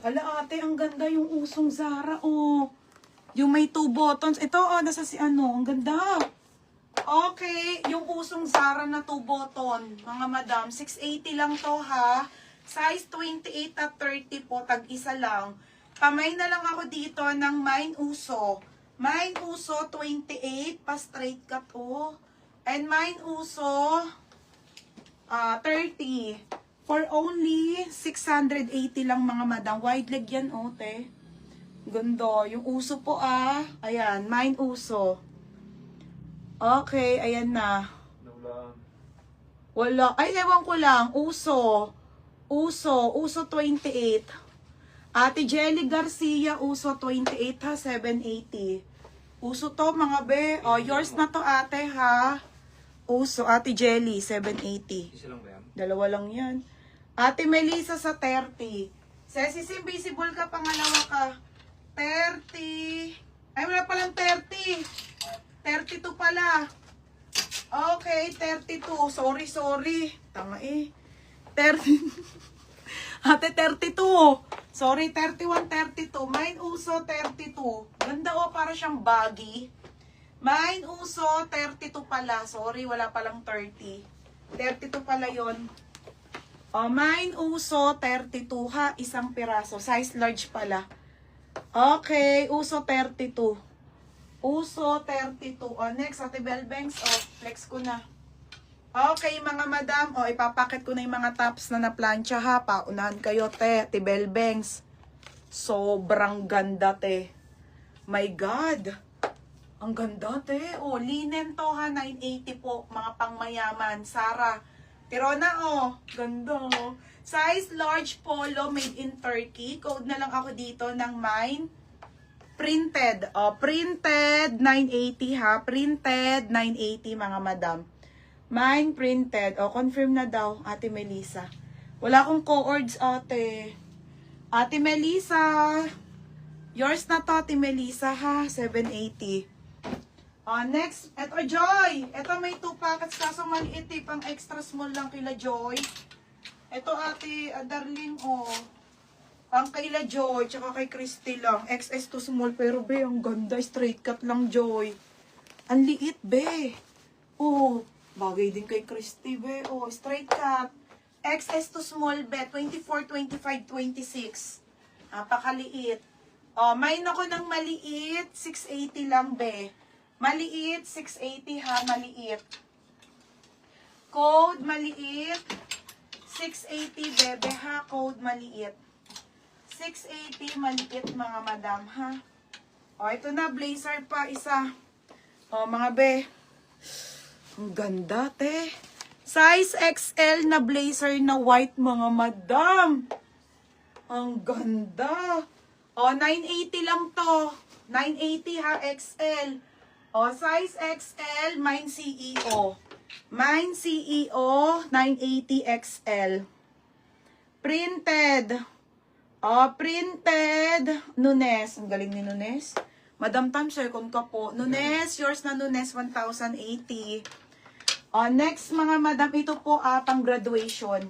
Ala ate, ang ganda yung usong Zara, oh. Yung may 2 buttons. Ito, oh, nasa si ano, ang ganda. Okay, yung usong Zara na 2 button, mga madam, 680 lang to ha. Size 28 at 30 po, tag-isa lang. Pamay na lang ako dito ng Mine Uso. Mine Uso 28, pa-straight cut to. And Mine Uso 30. For only 680 lang mga madam. Wide leg yan, oh, te. Ganda. Yung uso po, ayan, Mine Uso. Okay, ayan na. Wala. Ay, ewan ko lang. Uso. Uso 28. Ate Jelly Garcia, Uso 28 ha, 780. Uso to mga be. Oh, yours na to ate ha. Uso, Ate Jelly, 780. Isa lang ba yan? Dalawa lang yan. Ate Melissa sa 30. Sis, invisible ka, pangalawa ka. 30. Ay, wala palang 30. 32 pala. Okay, 32. Sorry. Tama eh. 30. Ate, 32. Sorry, 31, 32. Mine Uso, 32. Ganda oh, para siyang baggy. Mine Uso, 32 pala. Sorry, wala palang 30. 32 pala yon. Oh, Mine Uso, 32 ha. Isang piraso. Size large pala. Okay, Uso, 32. Uso 32. O, next, Ate Belbanks. O, flex ko na. Okay, mga madam. O, ipapakit ko na yung mga tops na na-plancha ha. Paunahan kayo, te. Ate Belbanks. Sobrang ganda, te. My God. Ang ganda, te. O, linen to ha. 980 po. Mga pangmayaman. Sara. Tirona, o. Ganda, o. Size large polo made in Turkey. Code na lang ako dito ng mine. Printed. O, printed 980 ha. Printed 980 mga madam. Mine printed. O, confirm na daw, Ate Melissa. Wala akong co-ords, ate. Ate Melissa. Yours na to, Ate Melissa ha. 780. O, next. Eto, Joy. Eto, may 2 packets kaso maliit eh. Pang extra small lang kila Joy. Eto, Ate Darling, o. Ang kaila Joy, tsaka kay Christy lang. XS to small, pero be, ang ganda. Straight cut lang, Joy. Ang liit, be. Oh, bagay din kay Christy, be. Oh, straight cut. XS to small, be. 24, 25, 26. Napakaliit. Oh, mine ako ng maliit. 680 lang, be. Maliit, 680 ha, maliit. Code, maliit. 680, bebe ha. Code, maliit. 680, maliit mga madam, ha? O, ito na, blazer pa, isa. O, mga be. Ang ganda, te. Size XL na blazer na white, mga madam. Ang ganda. O, 980 lang to. 980 ha, XL. O, size XL, mine CEO. Mine CEO, 980 XL. Printed. Oh, printed. Nunes. Ang galing ni Nunes. Madam Tam, second ka po. Nunes, yours na Nunes, 1,080. Oh, next mga madam, ito po pang graduation.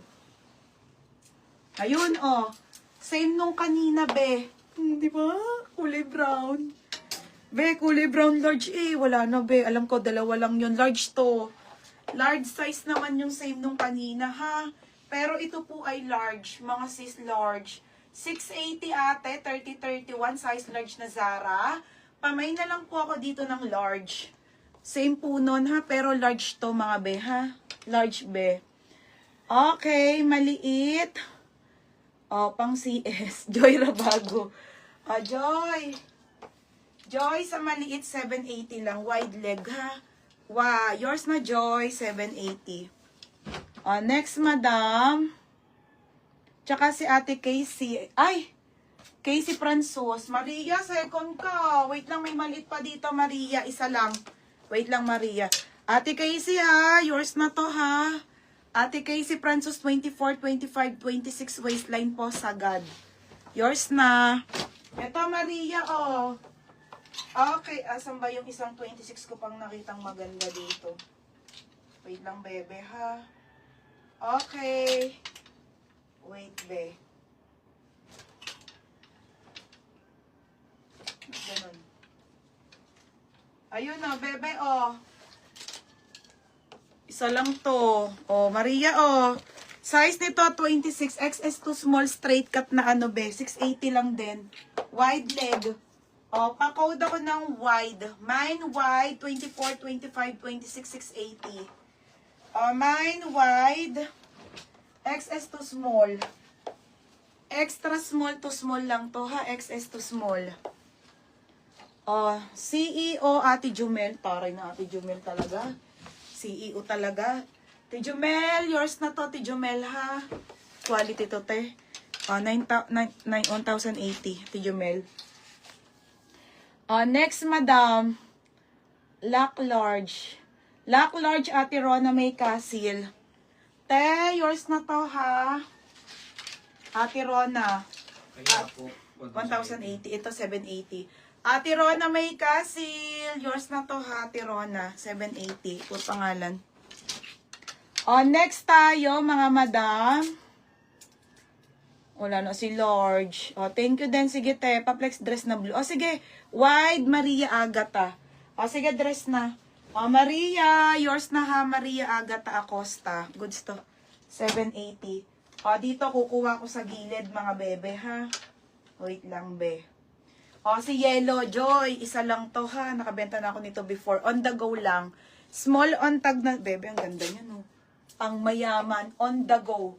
Ayun, oh. Same nung kanina, be. Di ba? Kulay brown. Be, kulay brown large eh. Wala na, be. Alam ko, dalawa lang yun. Large to. Large size naman yung same nung kanina, ha? Pero ito po ay large. Mga sis large. 680 ate, 30-31, size large na Zara. Pamay na lang po ako dito ng large. Same po nun ha, pero large to mga be ha. Large be. Okay, maliit. O, pang CS. Joy Rabago. O, Joy. Joy sa maliit, 780 lang. Wide leg ha. Wow, yours na Joy, 780. O, next madam. Tsaka si Ate Casey. Ay! Casey Francis. Maria, second ka. Wait lang, may maliit pa dito, Maria. Isa lang. Wait lang, Maria. Ate Casey, ha. Yours na to, ha. Ate Casey Francis, 24, 25, 26 waistline po, sagad. Yours na. Ito, Maria, oh. Okay, asan ba yung isang 26 ko pang nakitang maganda dito? Wait lang, bebe, ha. Okay. Wait, be. Ayun o, bebe o. Isa lang to. O, Maria o. Size nito 26, XS to small straight cut na ano be. 680 lang din. Wide leg. O, pa-code ako ng wide. Mine wide, 24, 25, 26, 680. O, mine wide. XS to small. Extra small to small lang to ha. XS to small. CEO Ate Jumel. Taray na Ate Jumel talaga. CEO talaga. Ate Jumel, yours na to Ate Jumel ha. Quality to te. 1,080 Ate Jumel. Next madam. Lock large. Lock large Ate Rona May Casil. Te, yours na to ha. Ate Rona. Kaya po, 1,080. Ito 780. Ate Rona May Casil. Yours na to ha, Ate Rona. 780. Ito pangalan. Next tayo, mga madam. Wala na si Large. Thank you din. Sige, te. Paplex dress na blue. Sige. Wide Maria Agata. Sige, dress na. Maria. Yours na ha, Maria Agata Acosta. Goods to. 780. Dito kukuha ko sa gilid, mga bebe, ha. Wait lang, be. Si Yellow Joy, isa lang to ha. Nakabenta na ako nito before. On the go lang. Small on tag na. Bebe, ang ganda niya no. Ang mayaman. On the go.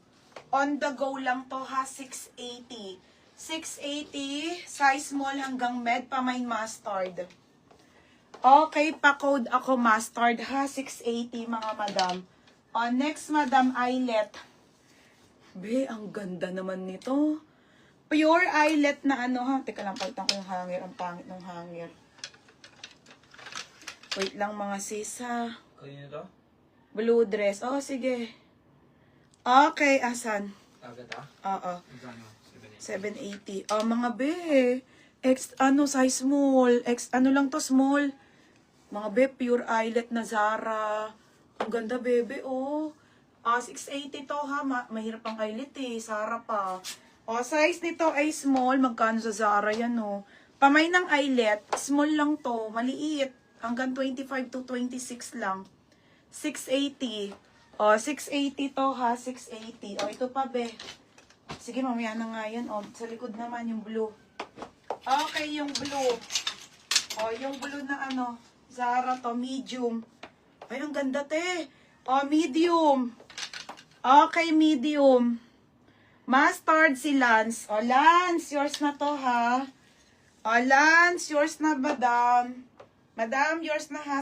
On the go lang to ha. 680. 680. Size small hanggang med. Pamain mustard. Okay, pa-code ako mustard ha. 680 mga madam. Next madam, eyelet. Be, ang ganda naman nito. Pure eyelet na ano ha. Teka lang, palitan ko yung hanger. Ang pangit ng hanger. Wait lang mga sis ha. kanina to? Blue dress. Sige. Okay, asan? Agad ah? Oo. Magkano? 780. 780. Mga be. Size small. Ano lang to, small. Mga be, pure eyelet na Zara. Ang ganda, bebe, 680 to ha. Mahirap ang eyelet Zara pa. Size nito ay small. Magkano sa Zara yan, Pamay ng eyelet, small lang to. Maliit. Hanggang 25 to 26 lang. 680. 680 to ha. 680. Ito pa, be. Sige, mamaya na nga yan. Sa likod naman yung blue. Okay, yung blue. Yung blue na ano. Zara to, medium. Ay, ang ganda, te. Medium. Okay, medium. Mustard si Lance. Lance, yours na to, ha? Lance, yours na, madam. Madam, yours na, ha?